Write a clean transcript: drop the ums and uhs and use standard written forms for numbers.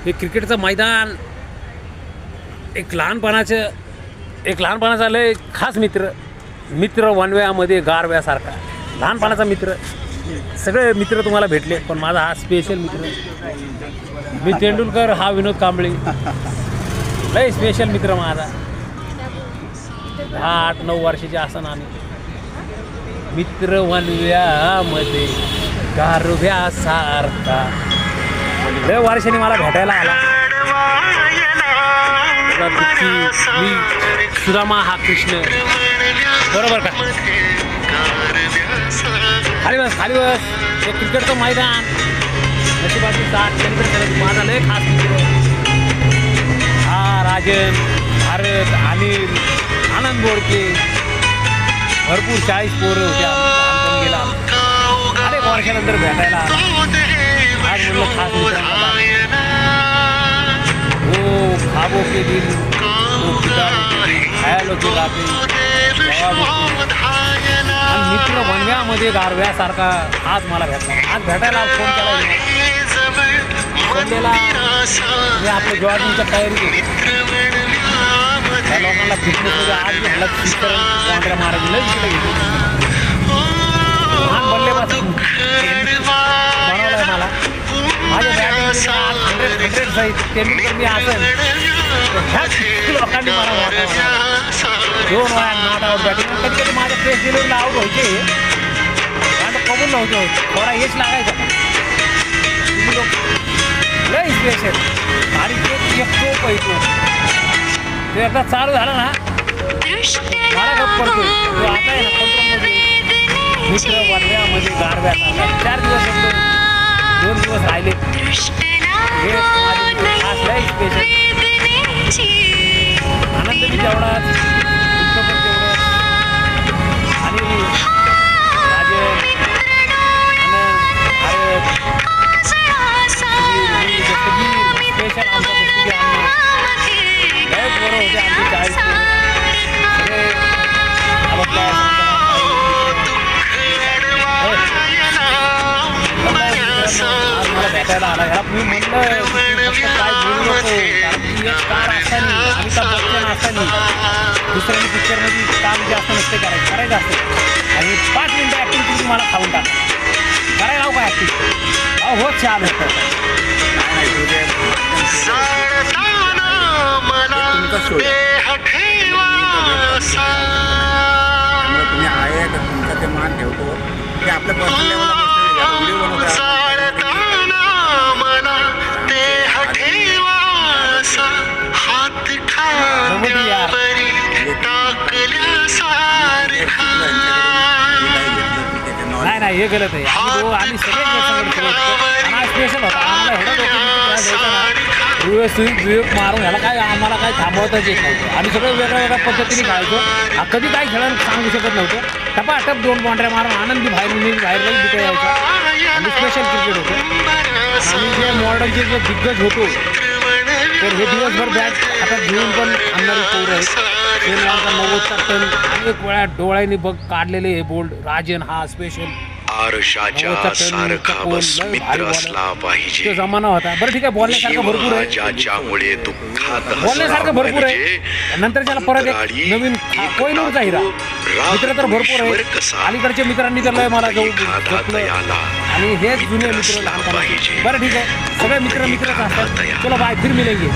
हे क्रिकेटचं मैदान एक लहानपणाचा लय खास मित्र वनव्यामध्ये गारव्यासारखा लहानपणाचा मित्र. सगळे मित्र तुम्हाला भेटले, पण माझा हा स्पेशल मित्र मी तेंडुलकर, हा विनोद कांबळे, लय स्पेशल मित्र माझा. 8-9 वर्षाचे असताना आम्ही मित्र वनव्यामध्ये गारव्यासारखा. लय वर्षाने मला भेटायला आला. मी सुदामा हा कृष्ण, बरोबर का? खाली बस. हे क्रिकेटचं मैदान नशिबाची साथ सेलिब्रेट करायची. माझा लय खास मित्र हा राजन, भारत, अनिल, आनंद बोडके, भरपूर 40 पोरं होत्या. गेला अनेक वर्षानंतर भेटायला आला. आज म्हणलं खास मित्र हो खाबो के दिन खायलो के रात्री. आणि मित्र वनव्यामध्ये गारव्यासारखा आज मला भेटला. आज भेटायला फोन केला संडेला. मी आपल्या जॉर्जिंगच्या तयारीत होतो. त्या लोकांना फिटनेसमध्ये आज मी हलत बाउंड्या मारायची लई तिकडे घेतो. लहान बल्लेबाज बनवलं आहे मला. माझ्या बॅटिंग 100 जाईल तेंडुलकर मी असेल ह्याच लोकांनी मला 2 वया नॉट आउट बॅटिंग. कधी कधी माझ्या पेस डिलिव्हरीला आउट व्हायचे, आता कबूल नव्हतं, थोडा हेच लागायचा. तुम्ही लोक लय स्पेशल. आणि ते एक टोप आहे तो. ते एकदा चालू झालं ना मला गप पडतो. तो आता आहे ना कंट्रोलमध्ये मित्र वनव्यामध्ये गारव्यासारखा. 4 दिवस येतो, 2 दिवस राहिले. हे खास लय स्पेशल. आनंद बी तेवढाच, दुःख पण तेवढं. आणि राजन, आनंद, भारत, स्पेशल आमच्या पुस्तकी आम्ही लय पोरं होते. आमची 40 पोरं सगळे मला भेटायला आला. ह्या मी म्हणलं काय बोलू नको, कारण की एक स्टार असताना, अमिताभ बच्चन असताना दुसऱ्याने पिक्चरमध्ये काम जास्त नसते करायचं असतं. आणि 5 मिनिटं ॲक्टिंग तुम्ही मला खाऊन टाका. करायला लावू का ॲक्टिंग? हो छान होतं. तुम्ही आहे तर तुमचा ते मान ठेवतो ते आपल्या पर्सनल लेवलला व्हिडिओ बनवतात. नाही हे गलत आहे. आम्ही सगळे स्पेशल होता. आम्हाला विवेक मारून ह्याला काय आम्हाला काय थांबवताच येत नव्हतं. आम्ही सगळं वेगळ्या पद्धतीने खेळायचो. कधी काय खेळायला सांगू शकत नव्हतं. टपाटप 2 बाउंड्या मारून आनंदी बाहेरही बिका यायचा. आणि स्पेशल क्रिकेट होतं. आणि जे मॉडर्नचे जे दिग्गज होतो तर हे दिवसभर बॅट हातात घेऊन पण आणणारे पोरं आहेत. 90चा टन अनेक वेळा डोळ्यांनी बघ काढलेले हे बोल्ड. राजन हा स्पेशल आरशाच्या सारखा बस मित्र असला पाहिजे. जमाना होता. बरं ठीक आहे, बोलण्यासारखं भरपूर आहे. ज्याच्यामुळे दुःखात बोलण्यासारखं भरपूर आहे. नंतर त्याला परत एक नवीन कोहिनूरचा हिरा मित्र तर भरपूर आहे. अलीकडच्या मित्रांनी तर लय मला जाऊ आणि हेच जुने मित्र लहानपणी. बरं ठीक आहे, सगळे मित्रच असतात. चलो बाय, फिर मिलेंगे.